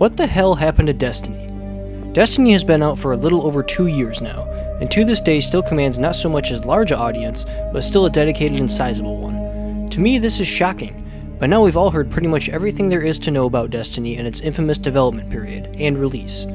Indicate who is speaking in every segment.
Speaker 1: What the hell happened to Destiny? Destiny has been out for a little over 2 years now, and to this day still commands not so much as large audience, but still a dedicated and sizable one. To me, this is shocking. By now we've all heard pretty much everything there is to know about Destiny and its infamous development period, and release.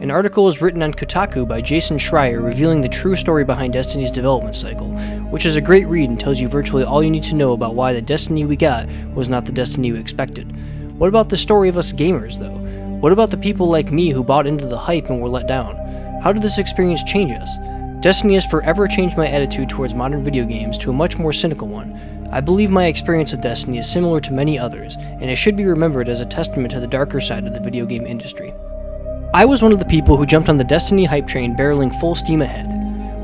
Speaker 1: An article was written on Kotaku by Jason Schreier revealing the true story behind Destiny's development cycle, which is a great read and tells you virtually all you need to know about why the Destiny we got was not the Destiny we expected. What about the story of us gamers, though? What about the people like me who bought into the hype and were let down? How did this experience change us? Destiny has forever changed my attitude towards modern video games to a much more cynical one. I believe my experience of Destiny is similar to many others, and it should be remembered as a testament to the darker side of the video game industry. I was one of the people who jumped on the Destiny hype train barreling full steam ahead.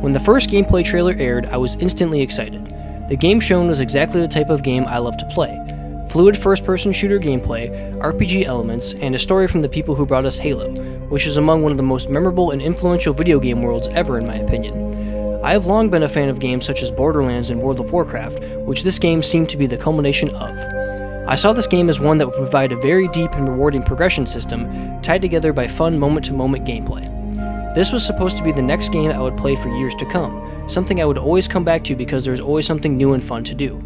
Speaker 1: When the first gameplay trailer aired, I was instantly excited. The game shown was exactly the type of game I love to play. Fluid first-person shooter gameplay, RPG elements, and a story from the people who brought us Halo, which is among one of the most memorable and influential video game worlds ever in my opinion. I have long been a fan of games such as Borderlands and World of Warcraft, which this game seemed to be the culmination of. I saw this game as one that would provide a very deep and rewarding progression system, tied together by fun moment-to-moment gameplay. This was supposed to be the next game I would play for years to come, something I would always come back to because there was always something new and fun to do.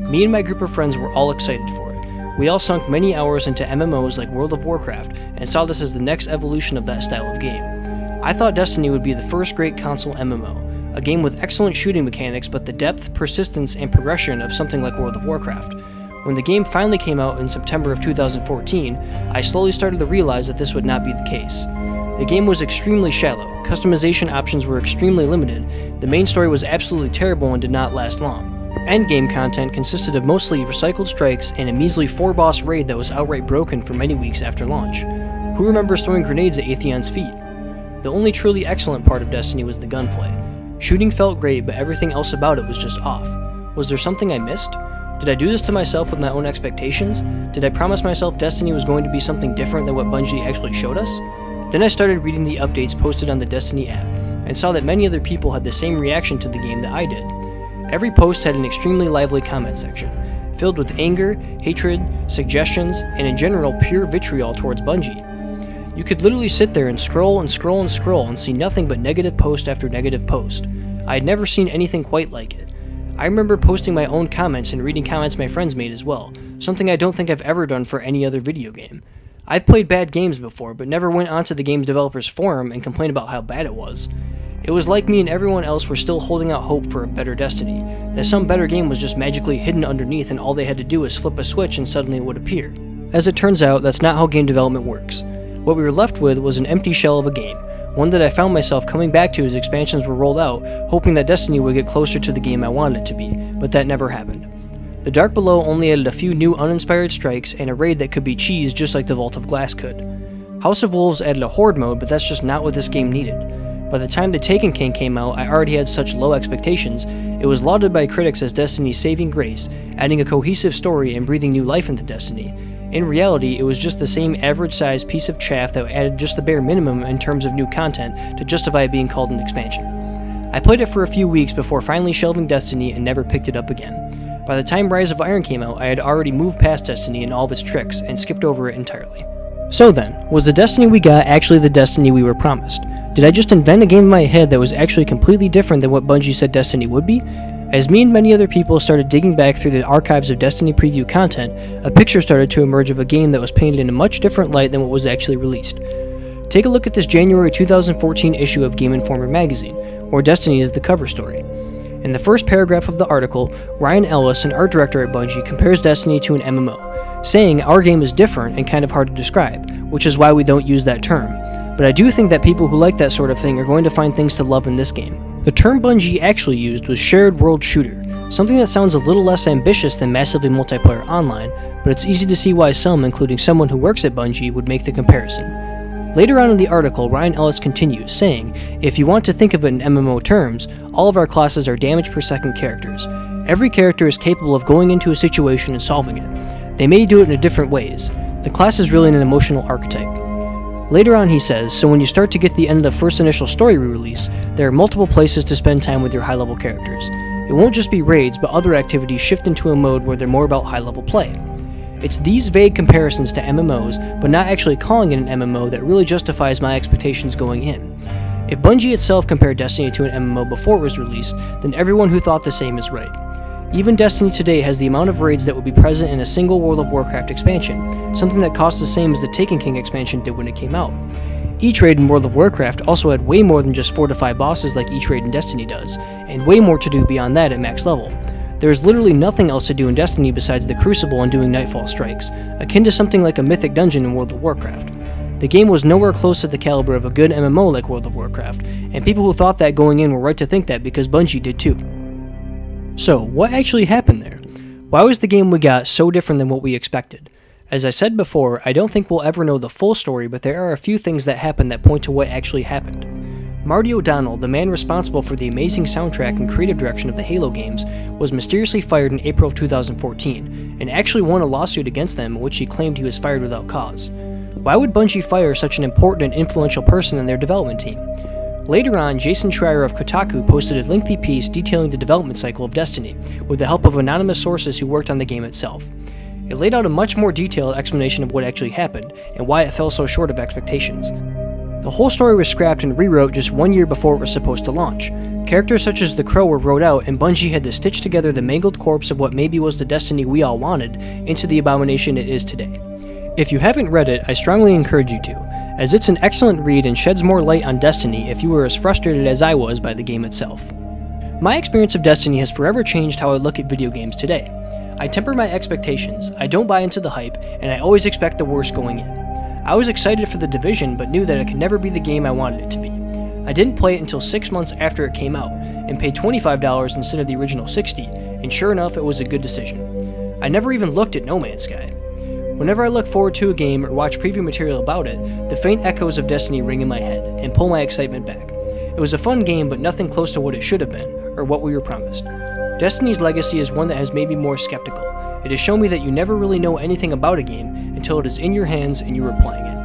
Speaker 1: Me and my group of friends were all excited for it. We all sunk many hours into MMOs like World of Warcraft and saw this as the next evolution of that style of game. I thought Destiny would be the first great console MMO, a game with excellent shooting mechanics but the depth, persistence, and progression of something like World of Warcraft. When the game finally came out in September of 2014, I slowly started to realize that this would not be the case. The game was extremely shallow, customization options were extremely limited, the main story was absolutely terrible and did not last long. Endgame content consisted of mostly recycled strikes and a measly 4-boss raid that was outright broken for many weeks after launch. Who remembers throwing grenades at Atheon's feet? The only truly excellent part of Destiny was the gunplay. Shooting felt great, but everything else about it was just off. Was there something I missed? Did I do this to myself with my own expectations? Did I promise myself Destiny was going to be something different than what Bungie actually showed us? Then I started reading the updates posted on the Destiny app, and saw that many other people had the same reaction to the game that I did. Every post had an extremely lively comment section, filled with anger, hatred, suggestions, and in general pure vitriol towards Bungie. You could literally sit there and scroll and scroll and scroll and see nothing but negative post after negative post. I had never seen anything quite like it. I remember posting my own comments and reading comments my friends made as well, something I don't think I've ever done for any other video game. I've played bad games before, but never went onto the game developers forum and complained about how bad it was. It was like me and everyone else were still holding out hope for a better Destiny, that some better game was just magically hidden underneath and all they had to do was flip a switch and suddenly it would appear. As it turns out, that's not how game development works. What we were left with was an empty shell of a game, one that I found myself coming back to as expansions were rolled out, hoping that Destiny would get closer to the game I wanted it to be, but that never happened. The Dark Below only added a few new uninspired strikes and a raid that could be cheesed just like the Vault of Glass could. House of Wolves added a horde mode, but that's just not what this game needed. By the time the Taken King came out, I already had such low expectations. It was lauded by critics as Destiny's saving grace, adding a cohesive story and breathing new life into Destiny. In reality, it was just the same average-sized piece of chaff that added just the bare minimum in terms of new content to justify it being called an expansion. I played it for a few weeks before finally shelving Destiny and never picked it up again. By the time Rise of Iron came out, I had already moved past Destiny and all of its tricks and skipped over it entirely. So then, was the Destiny we got actually the Destiny we were promised? Did I just invent a game in my head that was actually completely different than what Bungie said Destiny would be? As me and many other people started digging back through the archives of Destiny preview content, a picture started to emerge of a game that was painted in a much different light than what was actually released. Take a look at this January 2014 issue of Game Informer magazine, where Destiny is the cover story. In the first paragraph of the article, Ryan Ellis, an art director at Bungie, compares Destiny to an MMO, saying our game is different and kind of hard to describe, which is why we don't use that term. But I do think that people who like that sort of thing are going to find things to love in this game. The term Bungie actually used was shared world shooter, something that sounds a little less ambitious than massively multiplayer online, but it's easy to see why some, including someone who works at Bungie, would make the comparison. Later on in the article, Ryan Ellis continues, saying, if you want to think of it in MMO terms, all of our classes are damage per second characters. Every character is capable of going into a situation and solving it. They may do it in different ways. The class is really an emotional archetype. Later on he says, so when you start to get to the end of the first initial story re-release, there are multiple places to spend time with your high-level characters. It won't just be raids, but other activities shift into a mode where they're more about high-level play. It's these vague comparisons to MMOs, but not actually calling it an MMO, that really justifies my expectations going in. If Bungie itself compared Destiny to an MMO before it was released, then everyone who thought the same is right. Even Destiny today has the amount of raids that would be present in a single World of Warcraft expansion, something that costs the same as the Taken King expansion did when it came out. Each raid in World of Warcraft also had way more than just 4 to 5 bosses like each raid in Destiny does, and way more to do beyond that at max level. There is literally nothing else to do in Destiny besides the Crucible and doing Nightfall strikes, akin to something like a mythic dungeon in World of Warcraft. The game was nowhere close to the caliber of a good MMO like World of Warcraft, and people who thought that going in were right to think that because Bungie did too. So, what actually happened there? Why was the game we got so different than what we expected? As I said before, I don't think we'll ever know the full story, but there are a few things that happened that point to what actually happened. Marty O'Donnell, the man responsible for the amazing soundtrack and creative direction of the Halo games, was mysteriously fired in April of 2014, and actually won a lawsuit against them in which he claimed he was fired without cause. Why would Bungie fire such an important and influential person in their development team? Later on, Jason Schreier of Kotaku posted a lengthy piece detailing the development cycle of Destiny, with the help of anonymous sources who worked on the game itself. It laid out a much more detailed explanation of what actually happened, and why it fell so short of expectations. The whole story was scrapped and rewrote just 1 year before it was supposed to launch. Characters such as the Crow were wrote out, and Bungie had to stitch together the mangled corpse of what maybe was the Destiny we all wanted into the abomination it is today. If you haven't read it, I strongly encourage you to, as it's an excellent read and sheds more light on Destiny if you were as frustrated as I was by the game itself. My experience of Destiny has forever changed how I look at video games today. I temper my expectations, I don't buy into the hype, and I always expect the worst going in. I was excited for The Division, but knew that it could never be the game I wanted it to be. I didn't play it until 6 months after it came out, and paid $25 instead of the original $60, and sure enough it was a good decision. I never even looked at No Man's Sky. Whenever I look forward to a game or watch preview material about it, the faint echoes of Destiny ring in my head, and pull my excitement back. It was a fun game, but nothing close to what it should have been, or what we were promised. Destiny's legacy is one that has made me more skeptical. It has shown me that you never really know anything about a game until it is in your hands and you are playing it.